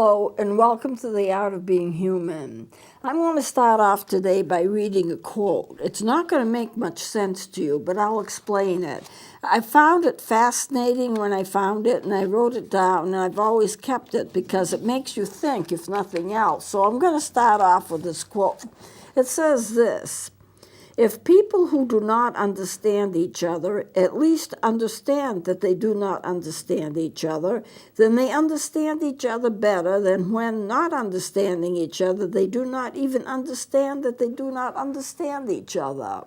Hello, and welcome to the Art of Being Human. I'm going to start off today by reading a quote. It's not going to make much sense to you, but I'll explain it. I found it fascinating when I found it, and I wrote it down, and I've always kept it because it makes you think, if nothing else. So I'm going to start off with this quote. It says this: "If people who do not understand each other at least understand that they do not understand each other, then they understand each other better than when, not understanding each other, they do not even understand that they do not understand each other."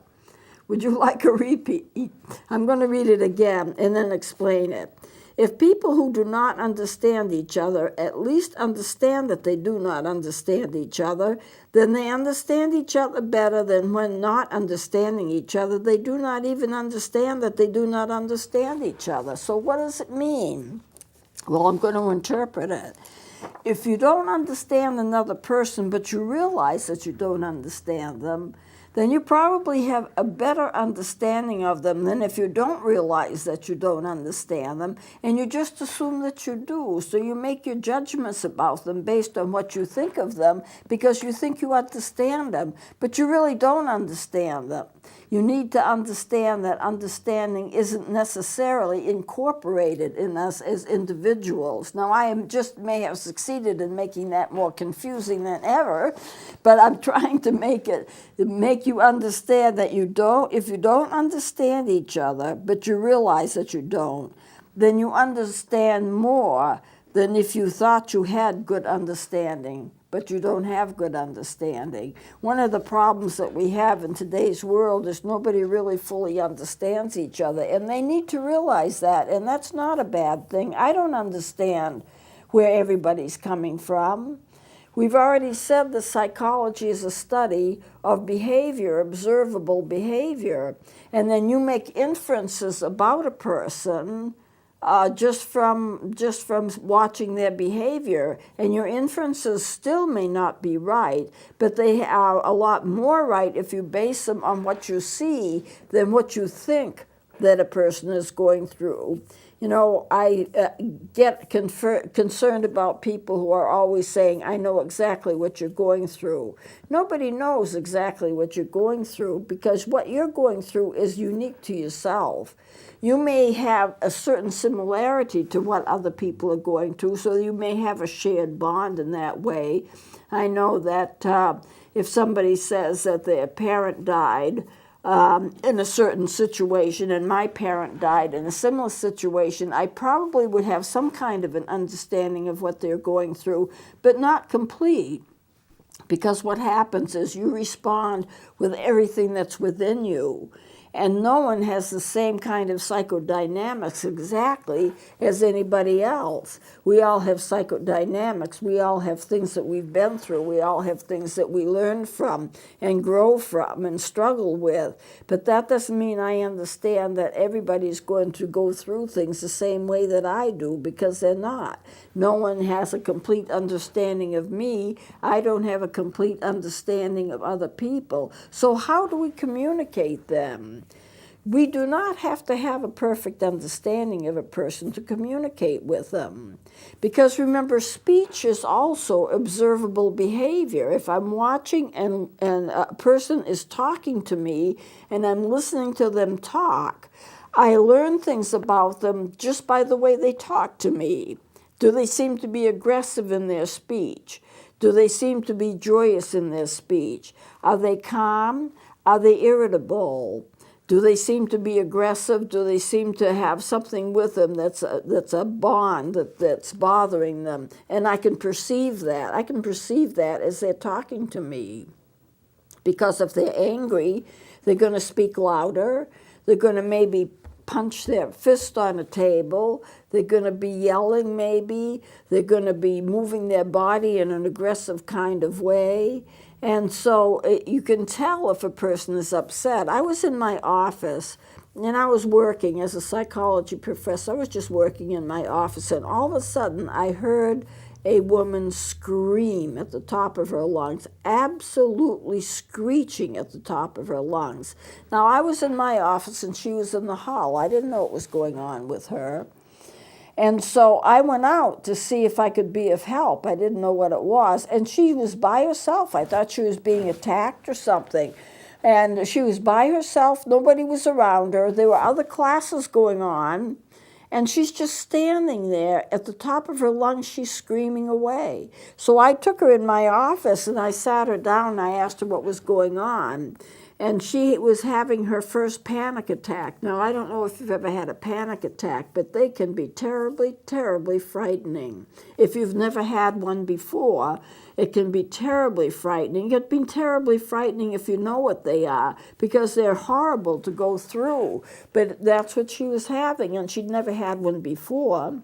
Would you like a repeat? I'm going to read it again and then explain it. If people who do not understand each other at least understand that they do not understand each other, then they understand each other better than when, not understanding each other, they do not even understand that they do not understand each other. So what does it mean? Well, I'm going to interpret it. If you don't understand another person, but you realize that you don't understand them, then you probably have a better understanding of them than if you don't realize that you don't understand them, and you just assume that you do. So you make your judgments about them based on what you think of them because you think you understand them, but you really don't understand them. You need to understand that understanding isn't necessarily incorporated in us as individuals. Now, I may have succeeded in making that more confusing than ever, but I'm trying to make you understand that if you don't understand each other, but you realize that you don't, then you understand more than if you thought you had good understanding, but you don't have good understanding. One of the problems that we have in today's world is nobody really fully understands each other, and they need to realize that, and that's not a bad thing. I don't understand where everybody's coming from. We've already said that psychology is a study of behavior, observable behavior, and then you make inferences about a person just from watching their behavior, and your inferences still may not be right, but they are a lot more right if you base them on what you see than what you think that a person is going through. You know, I get concerned about people who are always saying, "I know exactly what you're going through." Nobody knows exactly what you're going through because what you're going through is unique to yourself. You may have a certain similarity to what other people are going through, so you may have a shared bond in that way. I know that if somebody says that their parent died in a certain situation, and my parent died in a similar situation, I probably would have some kind of an understanding of what they're going through, but not complete. Because what happens is you respond with everything that's within you. And no one has the same kind of psychodynamics exactly as anybody else. We all have psychodynamics. We all have things that we've been through. We all have things that we learn from and grow from and struggle with. But that doesn't mean I understand that everybody's going to go through things the same way that I do, because they're not. No one has a complete understanding of me. I don't have a complete understanding of other people. So how do we communicate them? We do not have to have a perfect understanding of a person to communicate with them. Because remember, speech is also observable behavior. If I'm watching and a person is talking to me and I'm listening to them talk, I learn things about them just by the way they talk to me. Do they seem to be aggressive in their speech? Do they seem to be joyous in their speech? Are they calm? Are they irritable? Do they seem to be aggressive? Do they seem to have something with them that's a bond that's bothering them? And I can perceive that. I can perceive that as they're talking to me. Because if they're angry, they're going to speak louder. They're going to maybe punch their fist on a table. They're going to be yelling maybe. They're going to be moving their body in an aggressive kind of way. And so you can tell if a person is upset. I was in my office, and I was working as a psychology professor. I was just working in my office, and all of a sudden I heard a woman scream at the top of her lungs, absolutely screeching at the top of her lungs. Now, I was in my office, and she was in the hall. I didn't know what was going on with her. And so I went out to see if I could be of help. I didn't know what it was. And she was by herself. I thought she was being attacked or something. And she was by herself. Nobody was around her. There were other classes going on. And she's just standing there. At the top of her lungs, she's screaming away. So I took her in my office and I sat her down and I asked her what was going on. And she was having her first panic attack. Now, I don't know if you've ever had a panic attack, but they can be terribly, terribly frightening. If you've never had one before, it can be terribly frightening. It can be terribly frightening if you know what they are, because they're horrible to go through. But that's what she was having, and she'd never had one before.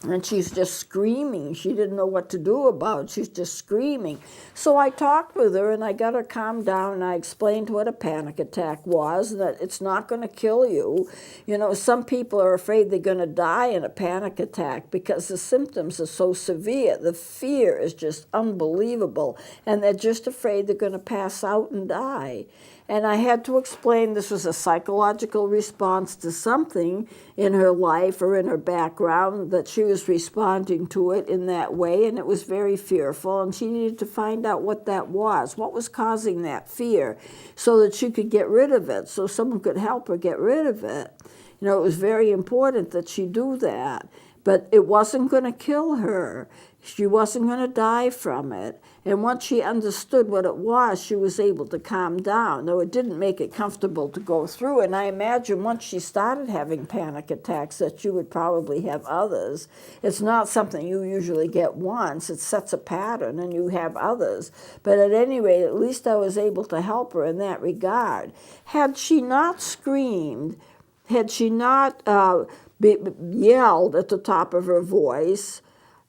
And she's just screaming. She didn't know what to do about it. She's just screaming. So I talked with her and I got her calmed down and I explained what a panic attack was, that it's not going to kill you. You know, some people are afraid they're going to die in a panic attack because the symptoms are so severe. The fear is just unbelievable. And they're just afraid they're going to pass out and die. And I had to explain this was a psychological response to something in her life or in her background, that she was responding to it in that way, and it was very fearful, and she needed to find out what that was, what was causing that fear, so that she could get rid of it, so someone could help her get rid of it. You know, it was very important that she do that, but it wasn't going to kill her. She wasn't going to die from it. And once she understood what it was, she was able to calm down, though it didn't make it comfortable to go through. And I imagine once she started having panic attacks that you would probably have others. It's not something you usually get once. It sets a pattern and you have others. But at any rate, at least I was able to help her in that regard. Had she not screamed, had she not yelled at the top of her voice,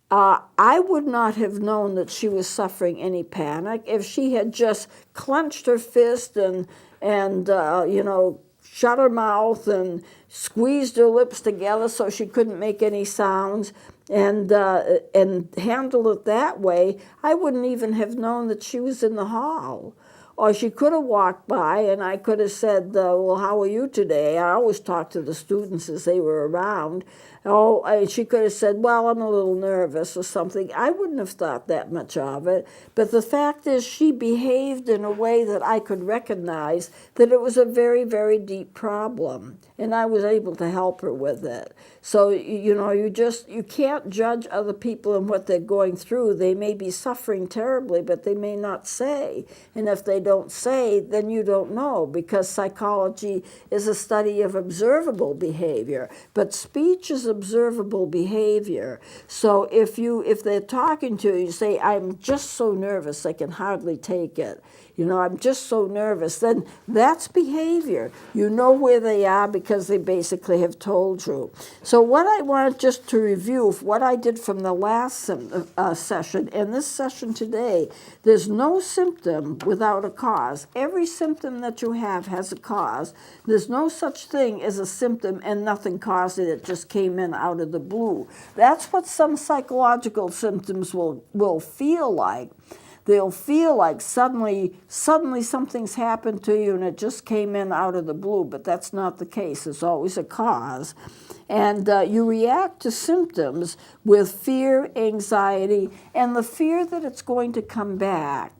I would not have known that she was suffering any panic if she had just clenched her fist and you know, shut her mouth and squeezed her lips together so she couldn't make any sounds and handled it that way. I wouldn't even have known that she was in the hall. Or she could have walked by and I could have said, well, how are you today? I always talk to the students as they were around. She could have said, well, I'm a little nervous or something. I wouldn't have thought that much of it. But the fact is, she behaved in a way that I could recognize that it was a very, very deep problem. And I was able to help her with it. So, you know, you can't judge other people and what they're going through. They may be suffering terribly, but they may not say. And if they don't say, then you don't know, because psychology is a study of observable behavior. But speech is observable behavior. So if they're talking to you, you say, I'm just so nervous, I can hardly take it. You know, I'm just so nervous. Then that's behavior. You know where they are because they basically have told you. So what I wanted just to review, what I did from the last session and this session today, there's no symptom without a cause. Every symptom that you have has a cause. There's no such thing as a symptom and nothing caused it. It just came in out of the blue. That's what some psychological symptoms will feel like. They'll feel like suddenly something's happened to you and it just came in out of the blue, but that's not the case. There's always a cause. And you react to symptoms with fear, anxiety, and the fear that it's going to come back.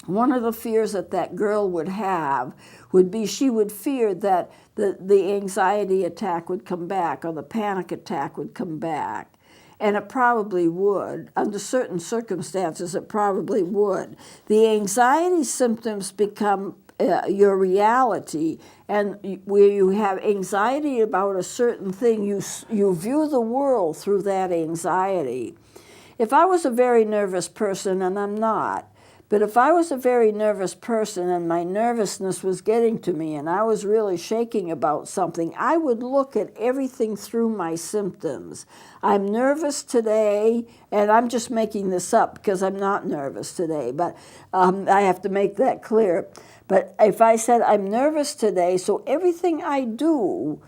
One of the fears that girl would have would be she would fear that the anxiety attack would come back or the panic attack would come back. And it probably would. Under certain circumstances, it probably would. The anxiety symptoms become your reality, and where you have anxiety about a certain thing, you view the world through that anxiety. If I was a very nervous person, and I'm not, but if I was a very nervous person and my nervousness was getting to me and I was really shaking about something, I would look at everything through my symptoms. I'm nervous today, and I'm just making this up because I'm not nervous today, but I have to make that clear. But if I said I'm nervous today, so everything I do,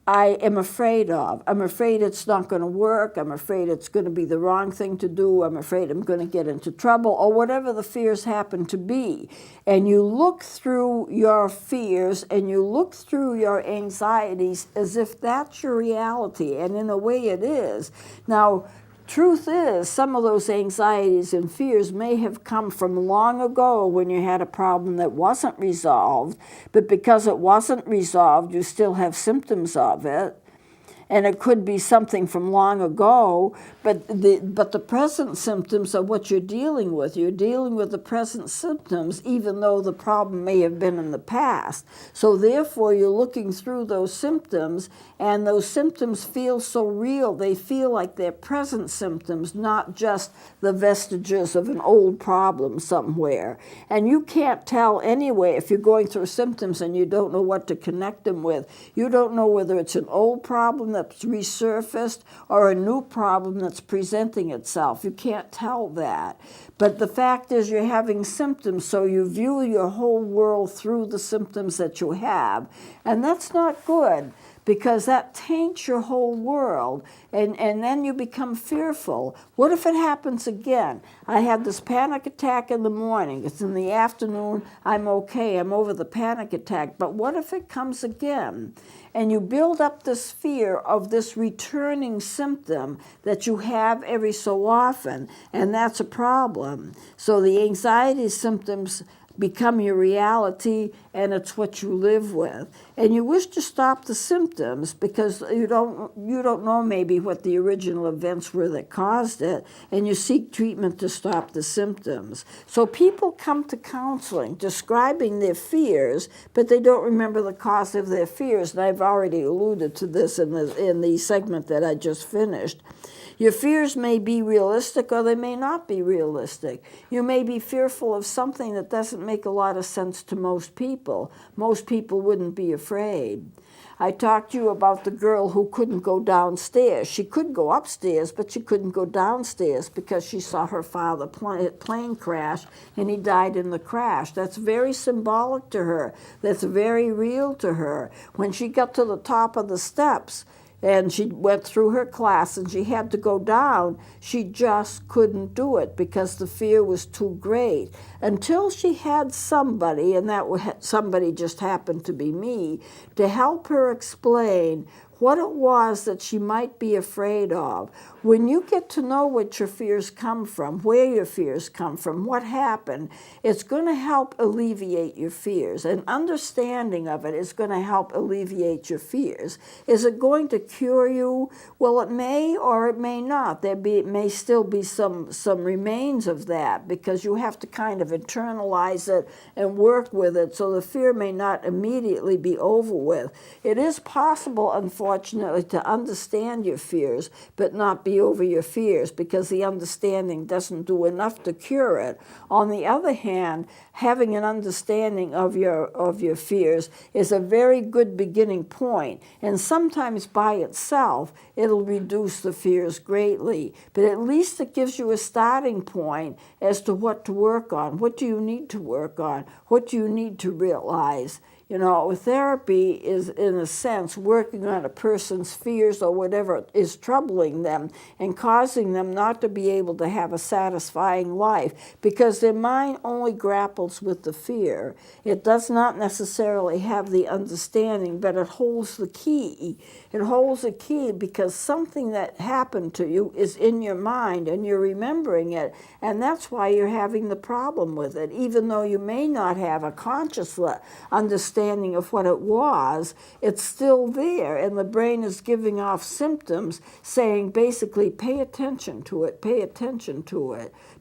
I am afraid of. I'm afraid it's not going to work. I'm afraid it's going to be the wrong thing to do. I'm afraid I'm going to get into trouble, or whatever the fears happen to be. And you look through your fears and you look through your anxieties as if that's your reality, and in a way it is. Now, truth is, some of those anxieties and fears may have come from long ago when you had a problem that wasn't resolved, but because it wasn't resolved, you still have symptoms of it. And it could be something from long ago, but the present symptoms are what you're dealing with. You're dealing with the present symptoms, even though the problem may have been in the past. So therefore, you're looking through those symptoms, and those symptoms feel so real. They feel like they're present symptoms, not just the vestiges of an old problem somewhere. And you can't tell anyway if you're going through symptoms and you don't know what to connect them with. You don't know whether it's an old problem that's resurfaced or a new problem that's presenting itself. You can't tell that. But the fact is you're having symptoms, so you view your whole world through the symptoms that you have. And that's not good, because that taints your whole world, and then you become fearful. What if it happens again? I had this panic attack in the morning. It's in the afternoon. I'm okay. I'm over the panic attack. But what if it comes again? And you build up this fear of this returning symptom that you have every so often, and that's a problem. So the anxiety symptoms become your reality, and it's what you live with. And you wish to stop the symptoms because you don't know maybe what the original events were that caused it, and you seek treatment to stop the symptoms. So people come to counseling describing their fears, but they don't remember the cause of their fears. And I've already alluded to this in the segment that I just finished. Your fears may be realistic or they may not be realistic. You may be fearful of something that doesn't make a lot of sense to most people. Most people wouldn't be afraid. I talked to you about the girl who couldn't go downstairs. She could go upstairs, but she couldn't go downstairs because she saw her father plane crash, and he died in the crash. That's very symbolic to her. That's very real to her. When she got to the top of the steps, and she went through her class and she had to go down, she just couldn't do it because the fear was too great. Until she had somebody, and that somebody just happened to be me, to help her explain what it was that she might be afraid of. When you get to know what your fears come from, where your fears come from, what happened, it's going to help alleviate your fears. An understanding of it is going to help alleviate your fears. Is it going to cure you? Well, it may or it may not. May still be some remains of that, because you have to kind of internalize it and work with it, so the fear may not immediately be over with. It is possible, unfortunately, to understand your fears, but not be over your fears, because the understanding doesn't do enough to cure it. On the other hand, having an understanding of your fears is a very good beginning point, and sometimes by itself it'll reduce the fears greatly, but at least it gives you a starting point as to what to work on. What do you need to work on? What do you need to realize? You know, therapy is, in a sense, working on a person's fears or whatever is troubling them and causing them not to be able to have a satisfying life, because their mind only grapples with the fear. It does not necessarily have the understanding, but it holds the key. It holds a key because something that happened to you is in your mind and you're remembering it, and that's why you're having the problem with it. Even though you may not have a conscious understanding of what it was, it's still there, and the brain is giving off symptoms saying basically pay attention to it,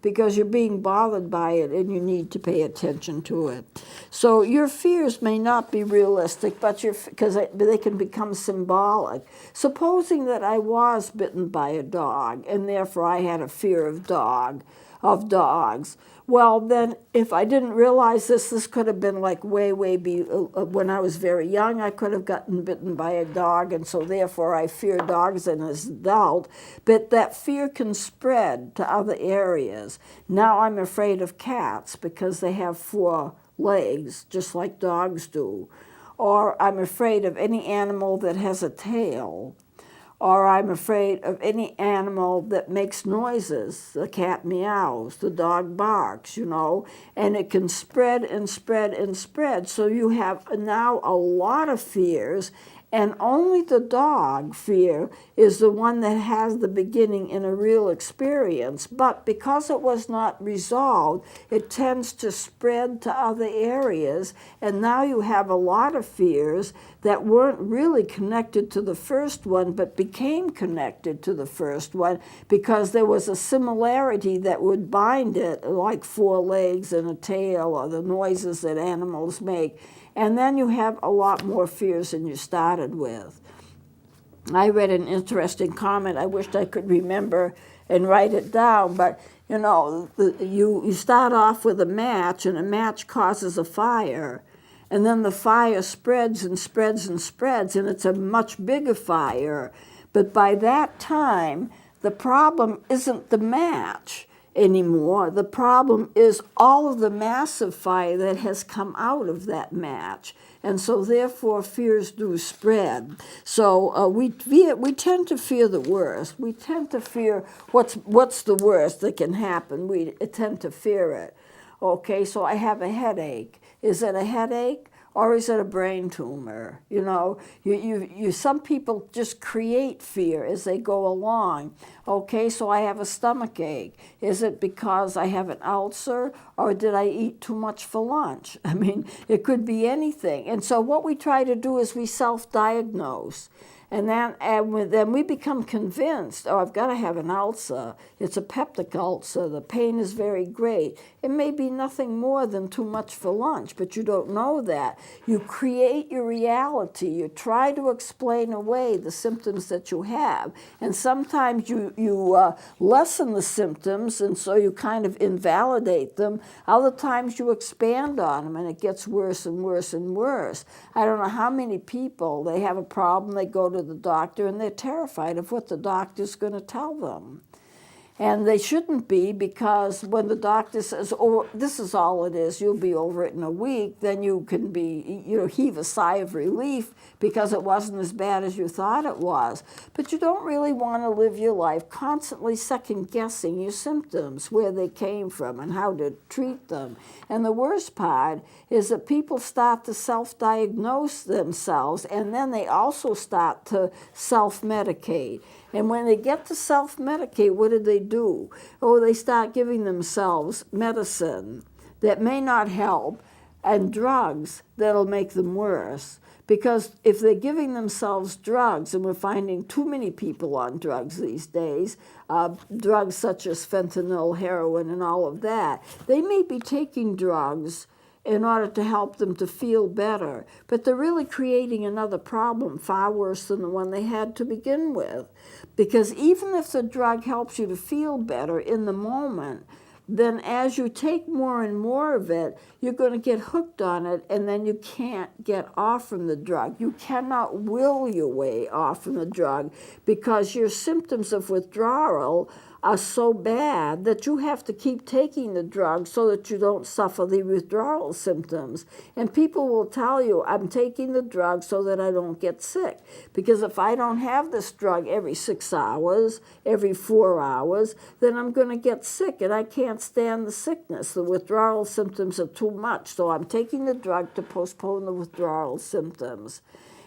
because you're being bothered by it and you need to pay attention to it. So your fears may not be realistic, but because they can become symbolic. Supposing that I was bitten by a dog and therefore I had a fear of dogs. Well, then, if I didn't realize this could have been like when I was very young, I could have gotten bitten by a dog, and so therefore I fear dogs as an adult. But that fear can spread to other areas. Now I'm afraid of cats because they have 4 legs, just like dogs do. or I'm afraid of any animal that has a tail, or I'm afraid of any animal that makes noises. The cat meows, the dog barks, and it can spread and spread and spread. So you have now a lot of fears, and only the dog fear is the one that has the beginning in a real experience. But because it was not resolved, it tends to spread to other areas, and now you have a lot of fears that weren't really connected to the first one, but became connected to the first one because there was a similarity that would bind it, like 4 legs and a tail, or the noises that animals make. And then you have a lot more fears than you started with. I read an interesting comment. I wished I could remember and write it down, but you start off with a match, and a match causes a fire. And then the fire spreads and spreads and spreads, and it's a much bigger fire. But by that time, the problem isn't the match anymore. The problem is all of the massive fire that has come out of that match. And so therefore fears do spread. So we tend to fear the worst. We tend to fear what's the worst that can happen. We tend to fear it. Okay, so I have a headache. Is it a headache? Or is it a brain tumor? Some people just create fear as they go along. Okay, so I have a stomach ache. Is it because I have an ulcer, or did I eat too much for lunch? I mean, it could be anything. And so what we try to do is we self-diagnose. And then we become convinced, I've got to have an ulcer. It's a peptic ulcer. The pain is very great. It may be nothing more than too much for lunch, but you don't know that. You create your reality. You try to explain away the symptoms that you have. And sometimes you lessen the symptoms, and so you kind of invalidate them. Other times you expand on them, and it gets worse and worse and worse. I don't know how many people, they have a problem, they go to the doctor, and they're terrified of what the doctor's going to tell them. And they shouldn't be, because when the doctor says, oh, this is all it is, you'll be over it in a week, then you can heave a sigh of relief because it wasn't as bad as you thought it was. But you don't really want to live your life constantly second-guessing your symptoms, where they came from and how to treat them. And the worst part is that people start to self-diagnose themselves, and then they also start to self-medicate. And when they get to self-medicate, what do? Oh, they start giving themselves medicine that may not help, and drugs that'll make them worse. Because if they're giving themselves drugs, and we're finding too many people on drugs these days, drugs such as fentanyl, heroin, and all of that, they may be taking drugs in order to help them to feel better, but they're really creating another problem far worse than the one they had to begin with. Because even if the drug helps you to feel better in the moment, then as you take more and more of it, you're going to get hooked on it, and then you can't get off from the drug. You cannot will your way off from the drug, because your symptoms of withdrawal are so bad that you have to keep taking the drug so that you don't suffer the withdrawal symptoms. And people will tell you, I'm taking the drug so that I don't get sick. Because if I don't have this drug every 6 hours, every 4 hours, then I'm going to get sick, and I can't stand the sickness. The withdrawal symptoms are too much, so I'm taking the drug to postpone the withdrawal symptoms.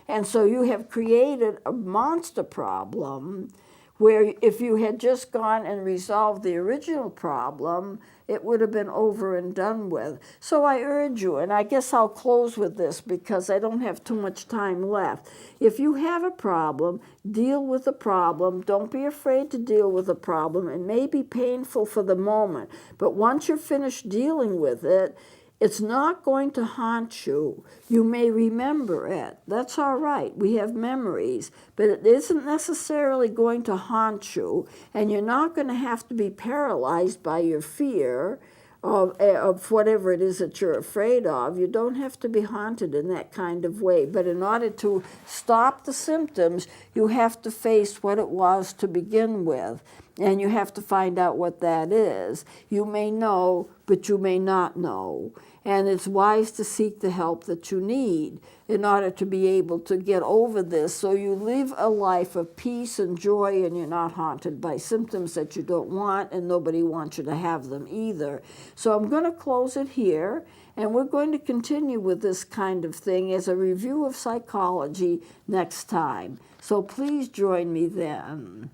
And so you have created a monster problem, where if you had just gone and resolved the original problem, it would have been over and done with. So I urge you, and I guess I'll close with this because I don't have too much time left. If you have a problem, deal with the problem. Don't be afraid to deal with the problem. It may be painful for the moment, but once you're finished dealing with it, it's not going to haunt you. You may remember it. That's all right. We have memories. But it isn't necessarily going to haunt you. And you're not going to have to be paralyzed by your fear of whatever it is that you're afraid of. You don't have to be haunted in that kind of way. But in order to stop the symptoms, you have to face what it was to begin with. And you have to find out what that is. You may know, but you may not know. And it's wise to seek the help that you need in order to be able to get over this, so you live a life of peace and joy, and you're not haunted by symptoms that you don't want, and nobody wants you to have them either. So I'm going to close it here, and we're going to continue with this kind of thing as a review of psychology next time. So please join me then.